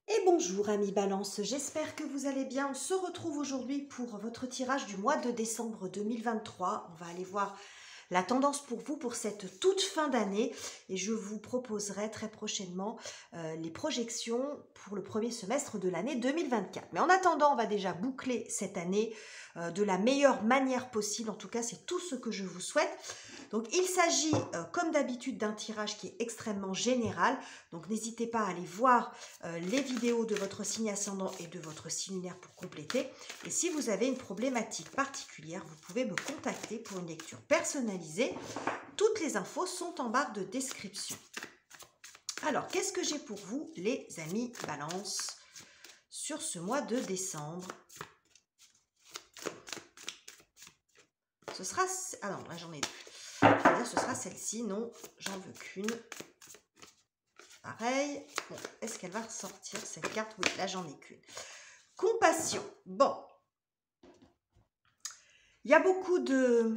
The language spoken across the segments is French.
Et bonjour amis Balance, j'espère que vous allez bien. On se retrouve aujourd'hui pour votre tirage du mois de décembre 2023. On va aller voir la tendance pour vous pour cette toute fin d'année et je vous proposerai très prochainement les projections pour le premier semestre de l'année 2024. Mais en attendant, on va déjà boucler cette année de la meilleure manière possible. En tout cas, c'est tout ce que je vous souhaite. Donc il s'agit comme d'habitude d'un tirage qui est extrêmement général. Donc n'hésitez pas à aller voir les vidéos de votre signe ascendant et de votre signe lunaire pour compléter. Et si vous avez une problématique particulière, vous pouvez me contacter pour une lecture personnalisée. Toutes les infos sont en barre de description. Alors, qu'est-ce que j'ai pour vous, les amis Balance, sur ce mois de décembre? Ce sera... Ah non, là j'en ai deux. Là, ce sera celle-ci. Non, j'en veux qu'une. Pareil. Bon, est-ce qu'elle va ressortir cette carte? Oui, là, j'en ai qu'une. Compassion. Bon. Il y a beaucoup de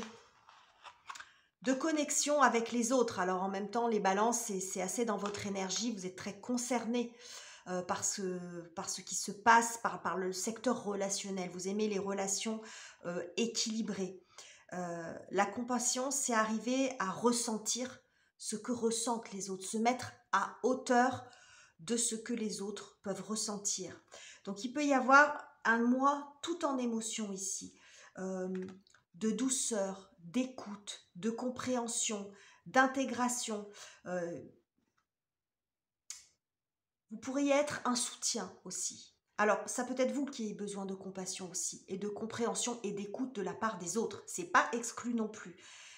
connexion avec les autres. Alors, en même temps, les balances, c'est assez dans votre énergie. Vous êtes très concernés par ce qui se passe, par le secteur relationnel. Vous aimez les relations équilibrées. La compassion, c'est arriver à ressentir ce que ressentent les autres, se mettre à hauteur de ce que les autres peuvent ressentir. Donc, il peut y avoir un moi tout en émotion ici, de douceur, d'écoute, de compréhension, d'intégration. Vous pourriez être un soutien aussi. Alors, ça peut être vous qui ayez besoin de compassion aussi, et de compréhension et d'écoute de la part des autres. C'est pas exclu non plus.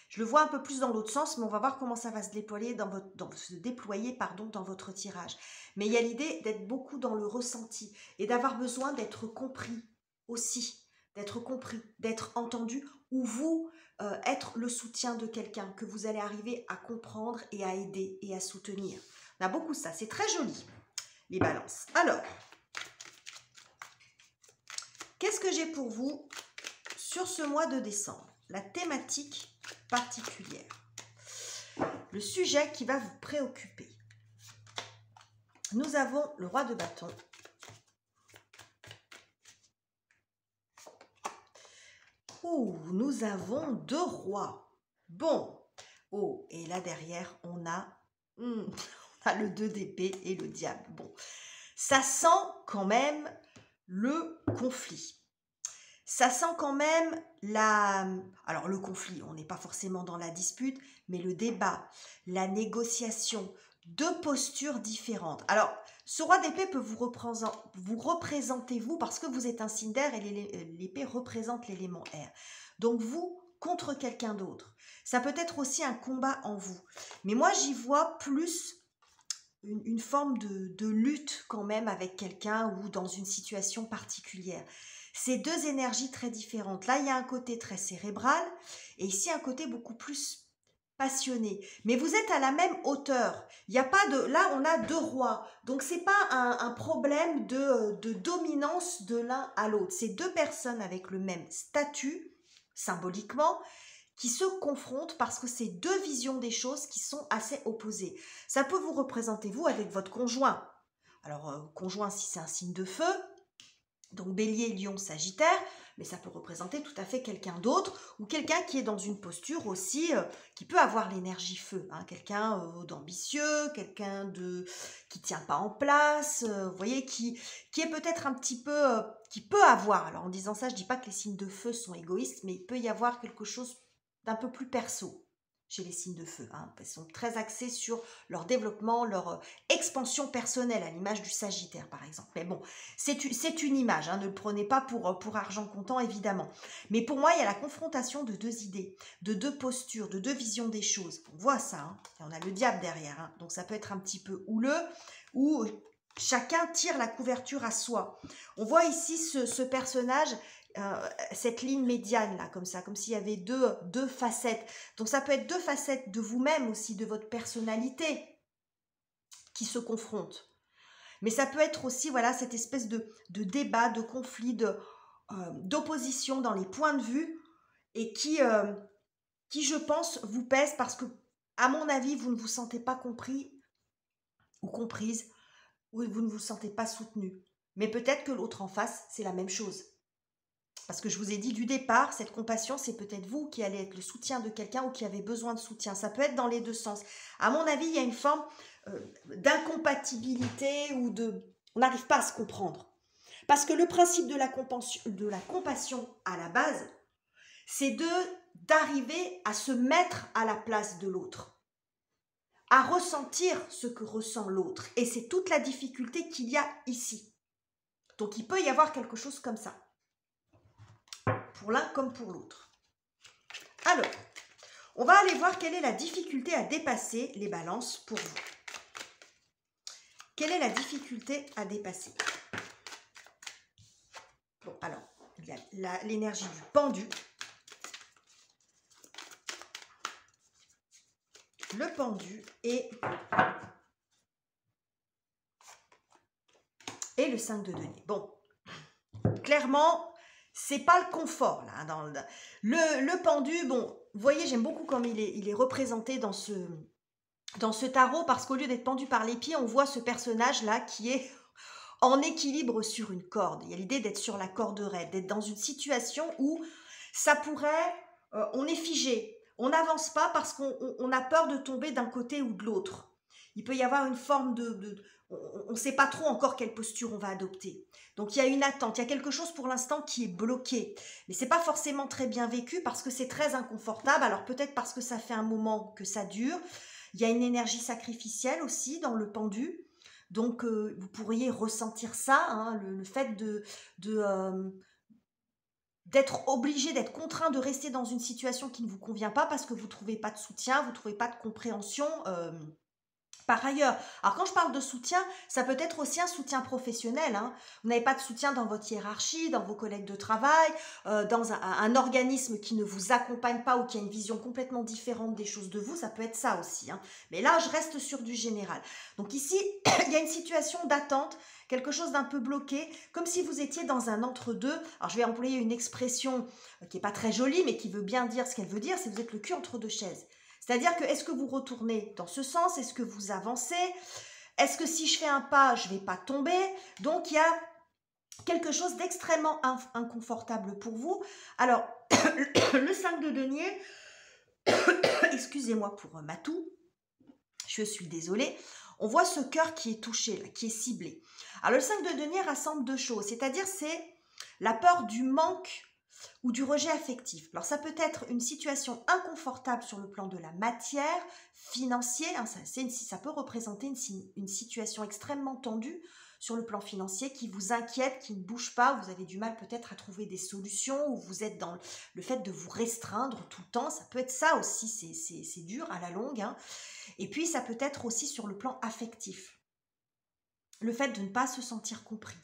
Je le vois un peu plus dans l'autre sens, mais on va voir comment ça va se déployer dans votre tirage. Mais il y a l'idée d'être beaucoup dans le ressenti et d'avoir besoin d'être compris aussi, d'être compris, d'être entendu, ou vous être le soutien de quelqu'un que vous allez arriver à comprendre et à aider et à soutenir. On a beaucoup ça, c'est très joli, les balances. Alors, qu'est-ce que j'ai pour vous sur ce mois de décembre? La thématique particulière. Le sujet qui va vous préoccuper. Nous avons le roi de bâton. Ouh, nous avons deux rois. Bon. Oh, et là derrière, on a le 2 d'épée et le diable. Bon, ça sent quand même le conflit. Ça sent quand même alors le conflit, on n'est pas forcément dans la dispute, mais le débat, la négociation, deux postures différentes. Alors, ce roi d'épée peut vous représenter vous parce que vous êtes un signe d'air et l'épée représente l'élément air. Donc vous contre quelqu'un d'autre. Ça peut être aussi un combat en vous. Mais moi, j'y vois plus une forme de lutte quand même avec quelqu'un ou dans une situation particulière. C'est deux énergies très différentes. Là, il y a un côté très cérébral et ici un côté beaucoup plus passionné. Mais vous êtes à la même hauteur. Il n'y a pas de... Là, on a deux rois. Donc, c'est pas un problème de dominance de l'un à l'autre. C'est deux personnes avec le même statut, symboliquement, qui se confrontent parce que c'est deux visions des choses qui sont assez opposées. Ça peut vous représenter, vous, avec votre conjoint. Alors, conjoint, si c'est un signe de feu, donc Bélier, Lion, Sagittaire, mais ça peut représenter tout à fait quelqu'un d'autre ou quelqu'un qui est dans une posture aussi, qui peut avoir l'énergie feu, hein, quelqu'un d'ambitieux, quelqu'un qui ne tient pas en place, vous voyez, qui est peut-être un petit peu, qui peut avoir, alors en disant ça, je ne dis pas que les signes de feu sont égoïstes, mais il peut y avoir quelque chose d'un peu plus perso chez les signes de feu. Hein. Ils sont très axés sur leur développement, leur expansion personnelle, à l'image du Sagittaire, par exemple. Mais bon, c'est une image, hein, ne le prenez pas pour argent comptant, évidemment. Mais pour moi, il y a la confrontation de deux idées, de deux postures, de deux visions des choses. On voit ça, hein. Et on a le diable derrière, hein. Donc ça peut être un petit peu houleux, ou chacun tire la couverture à soi. On voit ici ce personnage, cette ligne médiane là, comme ça, comme s'il y avait deux facettes. Donc ça peut être deux facettes de vous-même aussi, de votre personnalité qui se confrontent. Mais ça peut être aussi, voilà, cette espèce de débat, de conflit, d'opposition dans les points de vue et qui, je pense, vous pèse parce que, à mon avis, vous ne vous sentez pas compris ou comprise où vous ne vous sentez pas soutenu. Mais peut-être que l'autre en face, c'est la même chose. Parce que je vous ai dit du départ, cette compassion, c'est peut-être vous qui allez être le soutien de quelqu'un ou qui avez besoin de soutien. Ça peut être dans les deux sens. À mon avis, il y a une forme d'incompatibilité ou de... On n'arrive pas à se comprendre. Parce que le principe de la compassion à la base, c'est d'arriver à se mettre à la place de l'autre, à ressentir ce que ressent l'autre. Et c'est toute la difficulté qu'il y a ici. Donc il peut y avoir quelque chose comme ça, pour l'un comme pour l'autre. Alors, on va aller voir quelle est la difficulté à dépasser, les balances, pour vous. Quelle est la difficulté à dépasser? Bon, alors, il y a l'énergie du pendu. Le pendu et le 5 de denier. Bon, clairement, c'est pas le confort là. Dans le pendu, bon, vous voyez, j'aime beaucoup comme il est représenté dans ce tarot, parce qu'au lieu d'être pendu par les pieds, on voit ce personnage là qui est en équilibre sur une corde. Il y a l'idée d'être sur la corde raide, d'être dans une situation où ça pourrait, on est figé, on n'avance pas parce qu'on a peur de tomber d'un côté ou de l'autre. Il peut y avoir une forme on ne sait pas trop encore quelle posture on va adopter. Donc il y a une attente, il y a quelque chose pour l'instant qui est bloqué. Mais c'est pas forcément très bien vécu parce que c'est très inconfortable. Alors peut-être parce que ça fait un moment que ça dure. Il y a une énergie sacrificielle aussi dans le pendu. Donc vous pourriez ressentir ça, hein, le fait d'être obligé, d'être contraint de rester dans une situation qui ne vous convient pas parce que vous ne trouvez pas de soutien, vous ne trouvez pas de compréhension par ailleurs. Alors quand je parle de soutien, ça peut être aussi un soutien professionnel, hein. Vous n'avez pas de soutien dans votre hiérarchie, dans vos collègues de travail, dans un organisme qui ne vous accompagne pas ou qui a une vision complètement différente des choses de vous, ça peut être ça aussi, hein. Mais là, je reste sur du général. Donc ici, il y a une situation d'attente, quelque chose d'un peu bloqué, comme si vous étiez dans un entre-deux. Alors je vais employer une expression qui n'est pas très jolie, mais qui veut bien dire ce qu'elle veut dire, c'est vous êtes le cul entre deux chaises. C'est-à-dire que est-ce que vous retournez dans ce sens? Est-ce que vous avancez? Est-ce que si je fais un pas, je ne vais pas tomber? Donc, il y a quelque chose d'extrêmement inconfortable pour vous. Alors, le 5 de denier, excusez-moi pour ma toux, je suis désolée, on voit ce cœur qui est touché, là, qui est ciblé. Alors, le 5 de denier rassemble deux choses, c'est-à-dire c'est la peur du manque ou du rejet affectif. Alors ça peut être une situation inconfortable sur le plan de la matière, financier, hein, ça peut représenter une situation extrêmement tendue sur le plan financier qui vous inquiète, qui ne bouge pas, vous avez du mal peut-être à trouver des solutions, ou vous êtes dans le fait de vous restreindre tout le temps, ça peut être ça aussi, c'est dur à la longue, hein. Et puis ça peut être aussi sur le plan affectif, le fait de ne pas se sentir compris.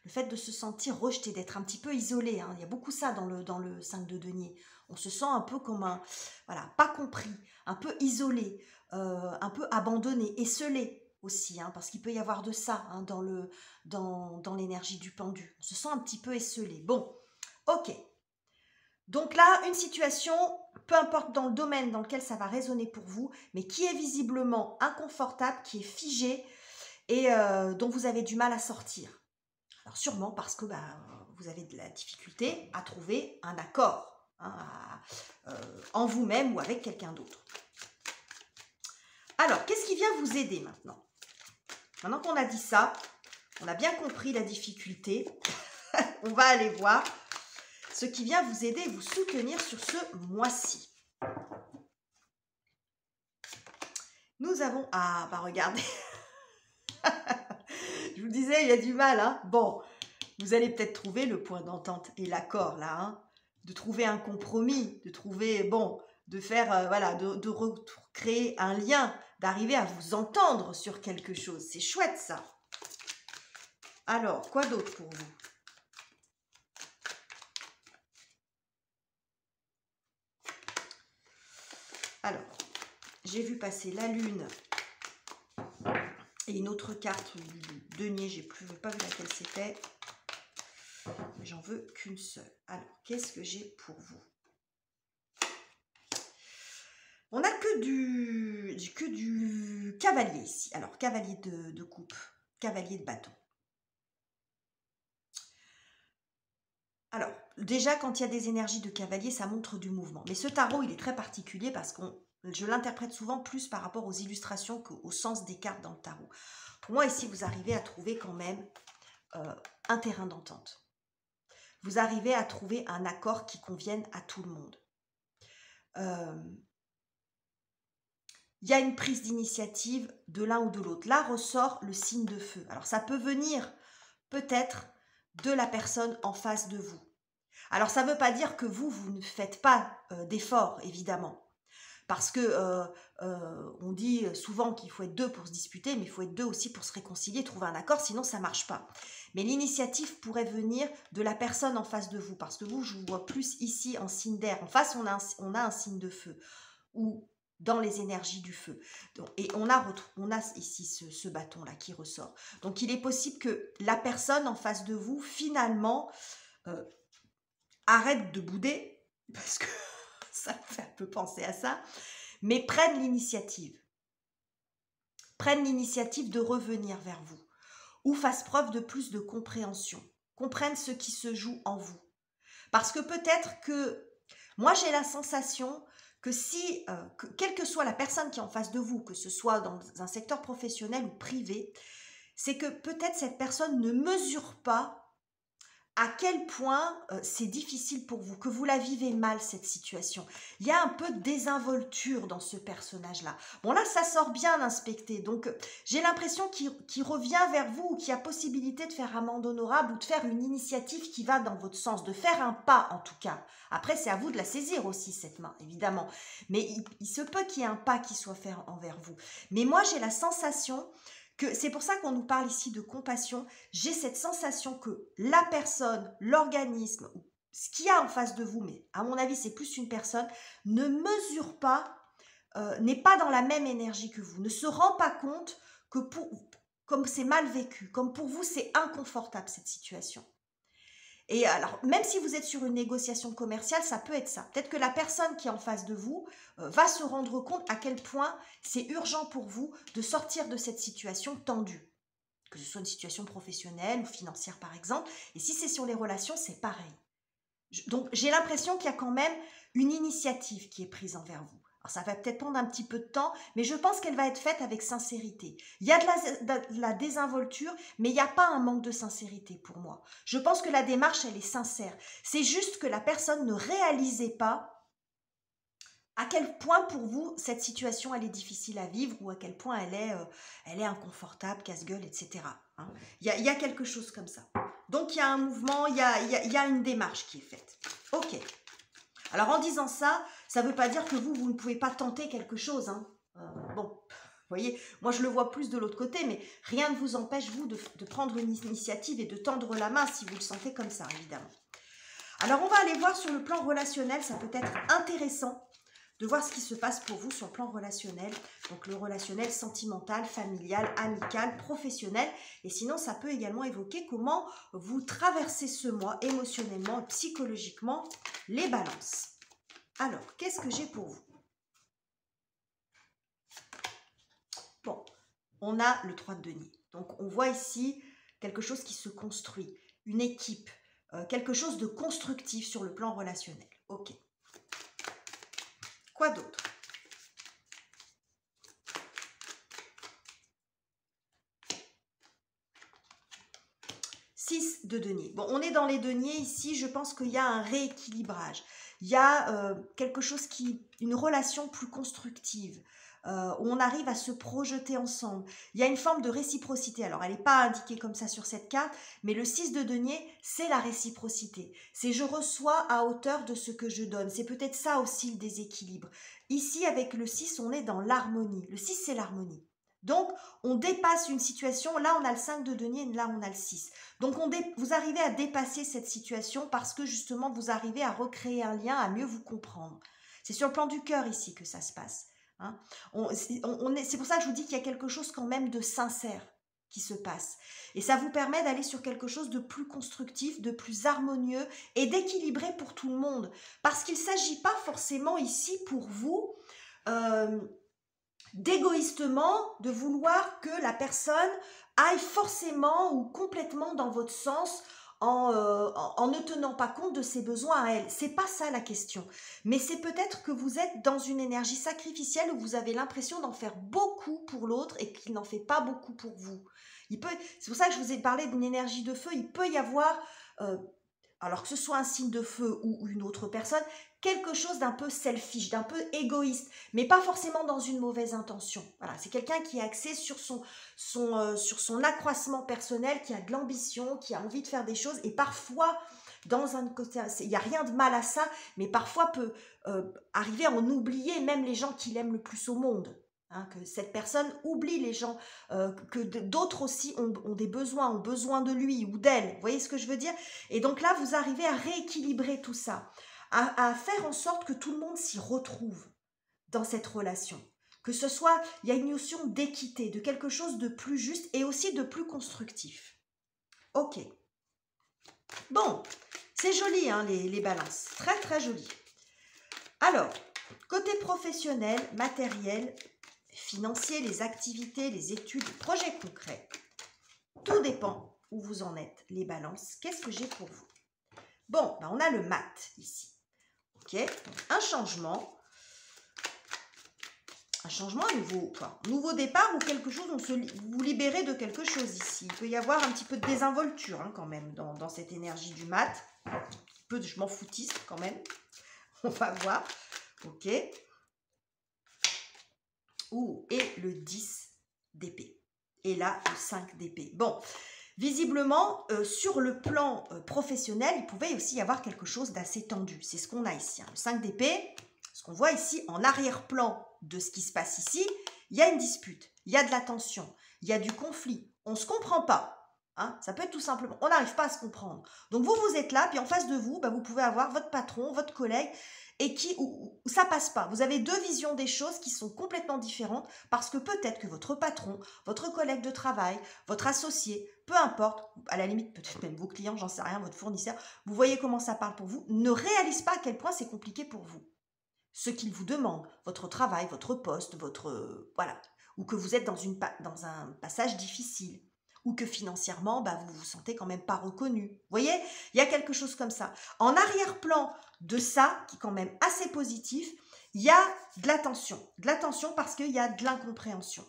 Le fait de se sentir rejeté, d'être un petit peu isolé, hein. Il y a beaucoup ça dans le 5 de denier. On se sent un peu comme voilà, pas compris, un peu isolé, un peu abandonné, esseulé aussi, hein, parce qu'il peut y avoir de ça, hein, dans l'énergie du pendu. On se sent un petit peu esseulé. Bon, ok. Donc là, une situation, peu importe dans le domaine dans lequel ça va résonner pour vous, mais qui est visiblement inconfortable, qui est figé et dont vous avez du mal à sortir. Alors sûrement parce que vous avez de la difficulté à trouver un accord, hein, en vous-même ou avec quelqu'un d'autre. Alors, qu'est-ce qui vient vous aider maintenant? Maintenant qu'on a dit ça, on a bien compris la difficulté, on va aller voir ce qui vient vous aider et vous soutenir sur ce mois-ci. Nous avons... Ah, regardez. Je vous disais, il y a du mal, hein. Bon, vous allez peut-être trouver le point d'entente et l'accord, là, hein, de trouver un compromis, de trouver, bon, de faire, voilà, de recréer un lien, d'arriver à vous entendre sur quelque chose. C'est chouette, ça. Alors, quoi d'autre pour vous? Alors, j'ai vu passer la lune et une autre carte du denier, j'ai pas vu laquelle c'était. Mais j'en veux qu'une seule. Alors, qu'est-ce que j'ai pour vous? On n'a que du cavalier ici. Alors, cavalier de coupe. cavalier de bâton. Alors, déjà, quand il y a des énergies de cavalier, ça montre du mouvement. Mais ce tarot, il est très particulier parce que je l'interprète souvent plus par rapport aux illustrations qu'au sens des cartes dans le tarot. Pour moi, ici, vous arrivez à trouver quand même un terrain d'entente. Vous arrivez à trouver un accord qui convienne à tout le monde. Il y a une prise d'initiative de l'un ou de l'autre. Là ressort le signe de feu. Alors, ça peut venir peut-être de la personne en face de vous. Alors, ça ne veut pas dire que vous ne faites pas d'efforts, évidemment. Parce que on dit souvent qu'il faut être deux pour se disputer, mais il faut être deux aussi pour se réconcilier, trouver un accord, sinon ça ne marche pas. Mais l'initiative pourrait venir de la personne en face de vous, parce que vous, je vous vois plus ici en signe d'air. En face, on a un signe de feu, ou dans les énergies du feu. Donc, et on a ici ce bâton-là qui ressort. Donc, il est possible que la personne en face de vous, finalement, arrête de bouder, parce que ça me fait un peu penser à ça, mais prennent l'initiative de revenir vers vous, ou fassent preuve de plus de compréhension, comprennent ce qui se joue en vous. Parce que peut-être que, moi j'ai la sensation que si, quelle que soit la personne qui est en face de vous, que ce soit dans un secteur professionnel ou privé, c'est que peut-être cette personne ne mesure pas à quel point c'est difficile pour vous, que vous la vivez mal, cette situation. Il y a un peu de désinvolture dans ce personnage-là. Bon, là, ça sort bien d'inspecter. Donc, j'ai l'impression qu'il revient vers vous ou qu'il y a possibilité de faire amende honorable ou de faire une initiative qui va dans votre sens, de faire un pas, en tout cas. Après, c'est à vous de la saisir aussi, cette main, évidemment. Mais il se peut qu'il y ait un pas qui soit fait envers vous. Mais moi, j'ai la sensation que c'est pour ça qu'on nous parle ici de compassion. J'ai cette sensation que la personne, l'organisme, ce qu'il y a en face de vous, mais à mon avis c'est plus une personne, ne mesure pas, n'est pas dans la même énergie que vous, ne se rend pas compte que comme c'est mal vécu, comme pour vous c'est inconfortable cette situation. Et alors, même si vous êtes sur une négociation commerciale, ça peut être ça. Peut-être que la personne qui est en face de vous va se rendre compte à quel point c'est urgent pour vous de sortir de cette situation tendue. Que ce soit une situation professionnelle ou financière, par exemple. Et si c'est sur les relations, c'est pareil. Donc, j'ai l'impression qu'il y a quand même une initiative qui est prise envers vous. Alors, ça va peut-être prendre un petit peu de temps, mais je pense qu'elle va être faite avec sincérité. Il y a de la désinvolture, mais il n'y a pas un manque de sincérité pour moi. Je pense que la démarche, elle est sincère. C'est juste que la personne ne réalisait pas à quel point pour vous, cette situation, elle est difficile à vivre ou à quel point elle est inconfortable, casse-gueule, etc. Hein. Il y a quelque chose comme ça. Donc, il y a un mouvement, il y a une démarche qui est faite. Ok. Alors, en disant ça, ça ne veut pas dire que vous ne pouvez pas tenter quelque chose. Hein. Bon, vous voyez, moi, je le vois plus de l'autre côté, mais rien ne vous empêche, vous, de prendre une initiative et de tendre la main si vous le sentez comme ça, évidemment. Alors, on va aller voir sur le plan relationnel, ça peut être intéressant de voir ce qui se passe pour vous sur le plan relationnel. Donc, le relationnel sentimental, familial, amical, professionnel. Et sinon, ça peut également évoquer comment vous traversez ce mois émotionnellement, psychologiquement, les balances. Alors, qu'est-ce que j'ai pour vous? Bon, on a le 3 de denier. Donc, on voit ici quelque chose qui se construit, une équipe, quelque chose de constructif sur le plan relationnel. Ok. Quoi d'autre? Six de denier. Bon, on est dans les deniers ici, je pense qu'il y a un rééquilibrage. Il y a quelque chose une relation plus constructive, où on arrive à se projeter ensemble. Il y a une forme de réciprocité. Alors, elle n'est pas indiquée comme ça sur cette carte, mais le 6 de denier, c'est la réciprocité. C'est je reçois à hauteur de ce que je donne. C'est peut-être ça aussi le déséquilibre. Ici, avec le 6, on est dans l'harmonie. Le 6, c'est l'harmonie. Donc, on dépasse une situation. Là, on a le 5 de denier, là, on a le 6. Donc, vous arrivez à dépasser cette situation parce que, justement, vous arrivez à recréer un lien, à mieux vous comprendre. C'est sur le plan du cœur, ici, que ça se passe. Hein. C'est pour ça que je vous dis qu'il y a quelque chose quand même de sincère qui se passe. Et ça vous permet d'aller sur quelque chose de plus constructif, de plus harmonieux et d'équilibré pour tout le monde. Parce qu'il ne s'agit pas forcément ici pour vous d'égoïstement de vouloir que la personne aille forcément ou complètement dans votre sens en ne tenant pas compte de ses besoins à elle. C'est pas ça la question. Mais c'est peut-être que vous êtes dans une énergie sacrificielle où vous avez l'impression d'en faire beaucoup pour l'autre et qu'il n'en fait pas beaucoup pour vous. C'est pour ça que je vous ai parlé d'une énergie de feu. Il peut y avoir, alors que ce soit un signe de feu ou une autre personne, quelque chose d'un peu selfish, d'un peu égoïste, mais pas forcément dans une mauvaise intention. Voilà, c'est quelqu'un qui est axé sur son accroissement personnel, qui a de l'ambition, qui a envie de faire des choses, et parfois, dans un côté, il n'y a rien de mal à ça, mais parfois peut arriver à en oublier même les gens qu'il aime le plus au monde. Hein, que cette personne oublie les gens, que d'autres aussi ont des besoins, ont besoin de lui ou d'elle. Vous voyez ce que je veux dire? Et donc là, vous arrivez à rééquilibrer tout ça, à faire en sorte que tout le monde s'y retrouve dans cette relation. Que ce soit, il y a une notion d'équité, de quelque chose de plus juste et aussi de plus constructif. Ok. Bon, c'est joli, hein, les balances. Très, très joli. Alors, côté professionnel, matériel, financier, les activités, les études, les projets concrets. Tout dépend où vous en êtes, les balances. Qu'est-ce que j'ai pour vous? Bon, ben on a le mat ici. Ok, donc un changement, à nouveau, quoi. Nouveau départ ou quelque chose, vous libérez de quelque chose ici. Il peut y avoir un petit peu de désinvolture hein, quand même dans cette énergie du mat. Un peu de je m'en foutiste quand même. On va voir. Ok. Ouh, et le 10 d'épée. Et là, le 5 d'épée. Bon, visiblement, sur le plan professionnel, il pouvait aussi y avoir quelque chose d'assez tendu. C'est ce qu'on a ici. Hein. Le 5 d'épée, ce qu'on voit ici, en arrière-plan de ce qui se passe ici, il y a une dispute, il y a de la tension, il y a du conflit. On ne se comprend pas. Hein. Ça peut être tout simplement, on n'arrive pas à se comprendre. Donc vous êtes là, puis en face de vous, bah, vous pouvez avoir votre patron, votre collègue, et où ça passe pas. Vous avez deux visions des choses qui sont complètement différentes parce que peut-être que votre patron, votre collègue de travail, votre associé, peu importe, à la limite peut-être même vos clients, j'en sais rien, votre fournisseur, vous voyez comment ça parle pour vous, ne réalise pas à quel point c'est compliqué pour vous. Ce qu'il vous demande, votre travail, votre poste, voilà, ou que vous êtes dans un passage difficile, ou que financièrement, bah, vous vous sentez quand même pas reconnu. Vous voyez, il y a quelque chose comme ça. En arrière-plan de ça, qui est quand même assez positif, il y a de la tension parce qu'il y a de l'incompréhension.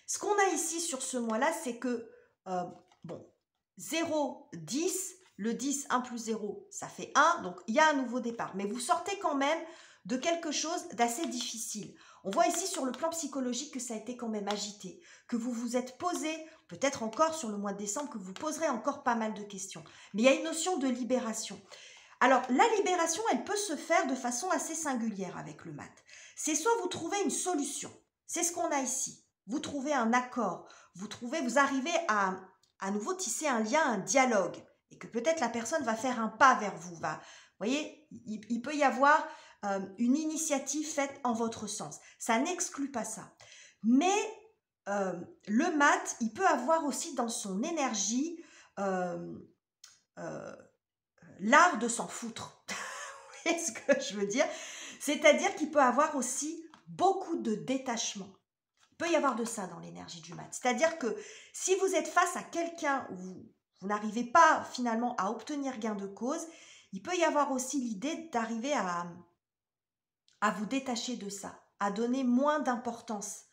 Ce qu'on a ici sur ce mois-là, c'est que, 0, 10, le 10, 1 plus 0, ça fait 1, donc il y a un nouveau départ. Mais vous sortez quand même de quelque chose d'assez difficile. On voit ici sur le plan psychologique que ça a été quand même agité, que vous vous êtes posé, peut-être encore sur le mois de décembre, que vous poserez encore pas mal de questions. Mais il y a une notion de libération. Alors, la libération, elle peut se faire de façon assez singulière avec le mat. C'est soit vous trouvez une solution, c'est ce qu'on a ici. Vous trouvez un accord, vous arrivez à nouveau tisser un lien, un dialogue, et que peut-être la personne va faire un pas vers vous. Vous voyez, il peut y avoir une initiative faite en votre sens. Ça n'exclut pas ça. Mais le mat, il peut avoir aussi dans son énergie l'art de s'en foutre. Vous voyez ce que je veux dire? C'est-à-dire qu'il peut avoir aussi beaucoup de détachement. Il peut y avoir de ça dans l'énergie du mat. C'est-à-dire que si vous êtes face à quelqu'un où vous n'arrivez pas finalement à obtenir gain de cause, il peut y avoir aussi l'idée d'arriver à vous détacher de ça, à donner moins d'importance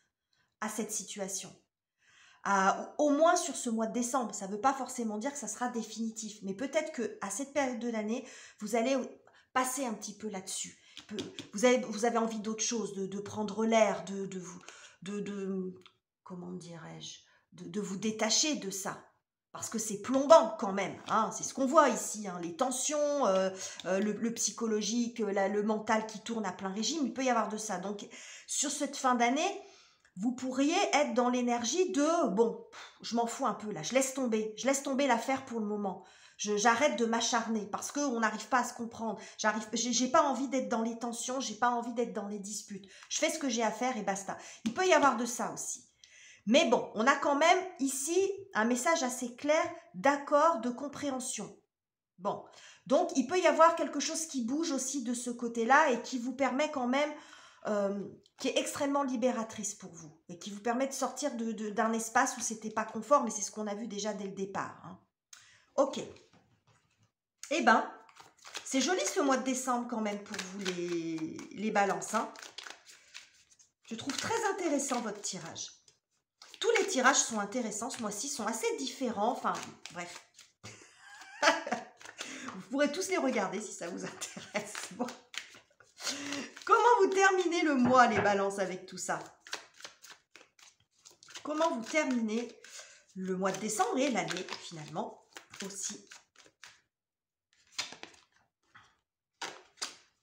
à cette situation. Au moins sur ce mois de décembre, ça ne veut pas forcément dire que ça sera définitif, mais peut-être qu'à cette période de l'année, vous allez passer un petit peu là-dessus. Vous avez envie d'autre chose, de prendre l'air, comment dirais-je, de vous détacher de ça. Parce que c'est plombant quand même, hein, c'est ce qu'on voit ici, hein, les tensions, le psychologique, le mental qui tourne à plein régime, il peut y avoir de ça. Donc sur cette fin d'année, vous pourriez être dans l'énergie de « bon, je m'en fous un peu là, je laisse tomber l'affaire pour le moment. J'arrête de m'acharner parce qu'on n'arrive pas à se comprendre. J'ai pas envie d'être dans les tensions, j'ai pas envie d'être dans les disputes. Je fais ce que j'ai à faire et basta. » Il peut y avoir de ça aussi. Mais bon, on a quand même ici un message assez clair d'accord, de compréhension. Bon, donc il peut y avoir quelque chose qui bouge aussi de ce côté-là et qui vous permet quand même qui est extrêmement libératrice pour vous et qui vous permet de sortir d'un espace où c'était pas confort, mais c'est ce qu'on a vu déjà dès le départ. Hein. Ok. Eh ben, c'est joli ce mois de décembre quand même pour vous les balances. Hein. Je trouve très intéressant votre tirage. Tous les tirages sont intéressants ce mois-ci, sont assez différents. Enfin, bref. Vous pourrez tous les regarder si ça vous intéresse. Bon. Comment vous terminez le mois, les balances, avec tout ça? Comment vous terminez le mois de décembre et l'année, finalement, aussi?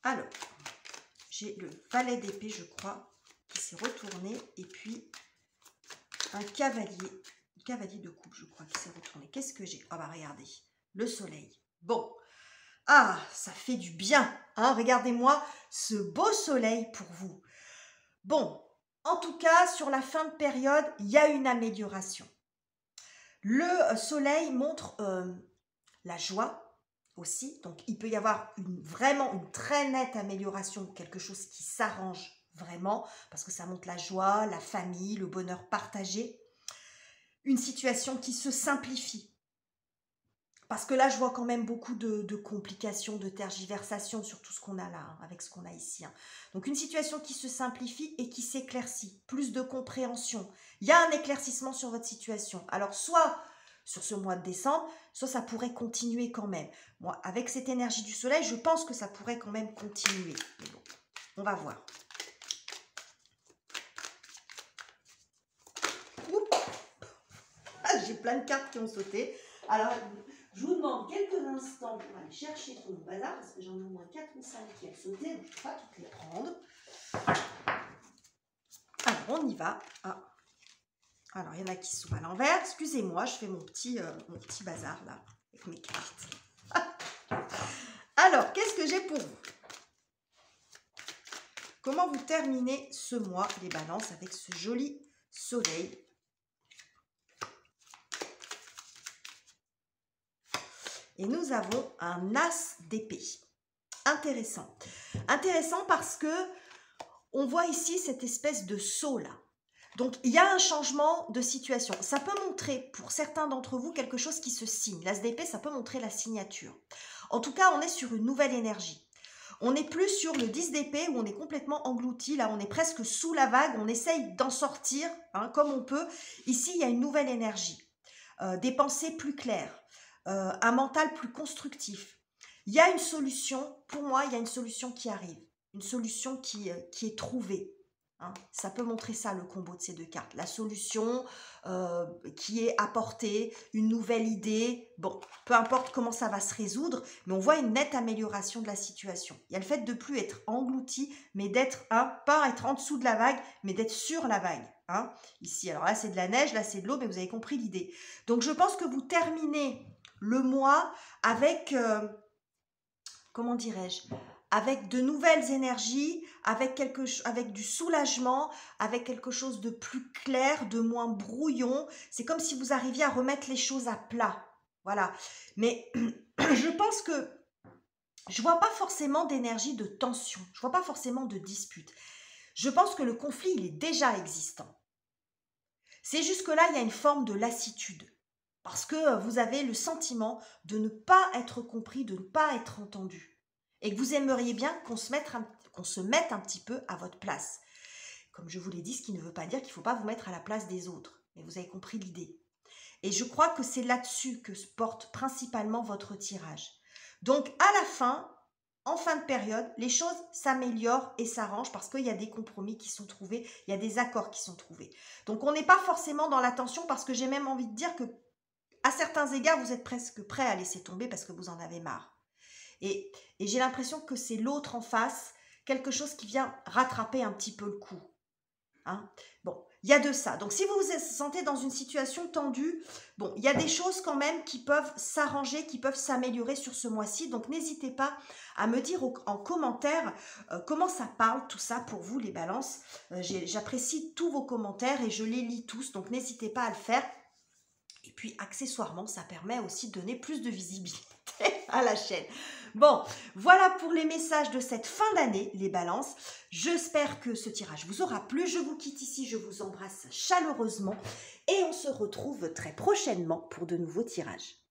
Alors, j'ai le valet d'épée, je crois, qui s'est retourné, et puis un cavalier de coupe, je crois, qui s'est retourné. Qu'est-ce que j'ai? Ah bah regardez, le soleil. Bon, ah, ça fait du bien, hein? Regardez-moi ce beau soleil pour vous. Bon, en tout cas, sur la fin de période, il y a une amélioration. Le soleil montre la joie, aussi, donc il peut y avoir vraiment une très nette amélioration, quelque chose qui s'arrange vraiment, parce que ça montre la joie, la famille, le bonheur partagé, une situation qui se simplifie, parce que là je vois quand même beaucoup de complications, de tergiversations sur tout ce qu'on a là, hein, avec ce qu'on a ici. Hein. Donc une situation qui se simplifie et qui s'éclaircit, plus de compréhension, il y a un éclaircissement sur votre situation, alors soit sur ce mois de décembre, soit ça pourrait continuer quand même. Moi, avec cette énergie du soleil, je pense que ça pourrait quand même continuer. Mais bon, on va voir. Ah, j'ai plein de cartes qui ont sauté. Alors, je vous demande quelques instants pour aller chercher tout mon bazar, parce que j'en ai au moins 4 ou 5 qui ont sauté, donc je ne peux pas toutes les prendre. Alors, on y va. Ah. Alors, il y en a qui sont à l'envers. Excusez-moi, je fais mon petit bazar là, avec mes cartes. Alors, qu'est-ce que j'ai pour vous? Comment vous terminez ce mois, les balances, avec ce joli soleil? Et nous avons un as d'épée. Intéressant. Intéressant parce que on voit ici cette espèce de saut là. Donc, il y a un changement de situation. Ça peut montrer, pour certains d'entre vous, quelque chose qui se signe. L'as d'épée, ça peut montrer la signature. En tout cas, on est sur une nouvelle énergie. On n'est plus sur le 10 d'épée où on est complètement englouti. Là, on est presque sous la vague. On essaye d'en sortir hein, comme on peut. Ici, il y a une nouvelle énergie. Des pensées plus claires. Un mental plus constructif. Il y a une solution. Pour moi, il y a une solution qui arrive. Une solution qui est trouvée. Hein, ça peut montrer ça, le combo de ces deux cartes. La solution qui est apportée, une nouvelle idée. Bon, peu importe comment ça va se résoudre, mais on voit une nette amélioration de la situation. Il y a le fait de ne plus être englouti, mais d'être, pas être en dessous de la vague, mais d'être sur la vague. Hein. Ici, alors là, c'est de la neige, là, c'est de l'eau, mais vous avez compris l'idée. Donc, je pense que vous terminez le mois avec, comment dirais-je, avec de nouvelles énergies, avec du soulagement, avec quelque chose de plus clair, de moins brouillon. C'est comme si vous arriviez à remettre les choses à plat. Voilà. Mais je pense que je vois pas forcément d'énergie de tension. Je vois pas forcément de dispute. Je pense que le conflit, il est déjà existant. C'est juste que là, il y a une forme de lassitude. Parce que vous avez le sentiment de ne pas être compris, de ne pas être entendu. Et que vous aimeriez bien qu'on se mette un petit peu à votre place. Comme je vous l'ai dit, ce qui ne veut pas dire qu'il ne faut pas vous mettre à la place des autres. Mais vous avez compris l'idée. Et je crois que c'est là-dessus que se porte principalement votre tirage. Donc, à la fin, en fin de période, les choses s'améliorent et s'arrangent parce qu'il y a des compromis qui sont trouvés, il y a des accords qui sont trouvés. Donc, on n'est pas forcément dans la tension parce que j'ai même envie de dire que, à certains égards, vous êtes presque prêt à laisser tomber parce que vous en avez marre. Et j'ai l'impression que c'est l'autre en face, quelque chose qui vient rattraper un petit peu le coup. Hein. Bon, il y a de ça. Donc, si vous vous sentez dans une situation tendue, bon, il y a des choses quand même qui peuvent s'arranger, qui peuvent s'améliorer sur ce mois-ci. Donc, n'hésitez pas à me dire en commentaire comment ça parle tout ça pour vous, les balances. J'apprécie tous vos commentaires et je les lis tous. Donc, n'hésitez pas à le faire. Et puis, accessoirement, ça permet aussi de donner plus de visibilité à la chaîne. Bon, voilà pour les messages de cette fin d'année, les balances. J'espère que ce tirage vous aura plu. Je vous quitte ici, je vous embrasse chaleureusement et on se retrouve très prochainement pour de nouveaux tirages.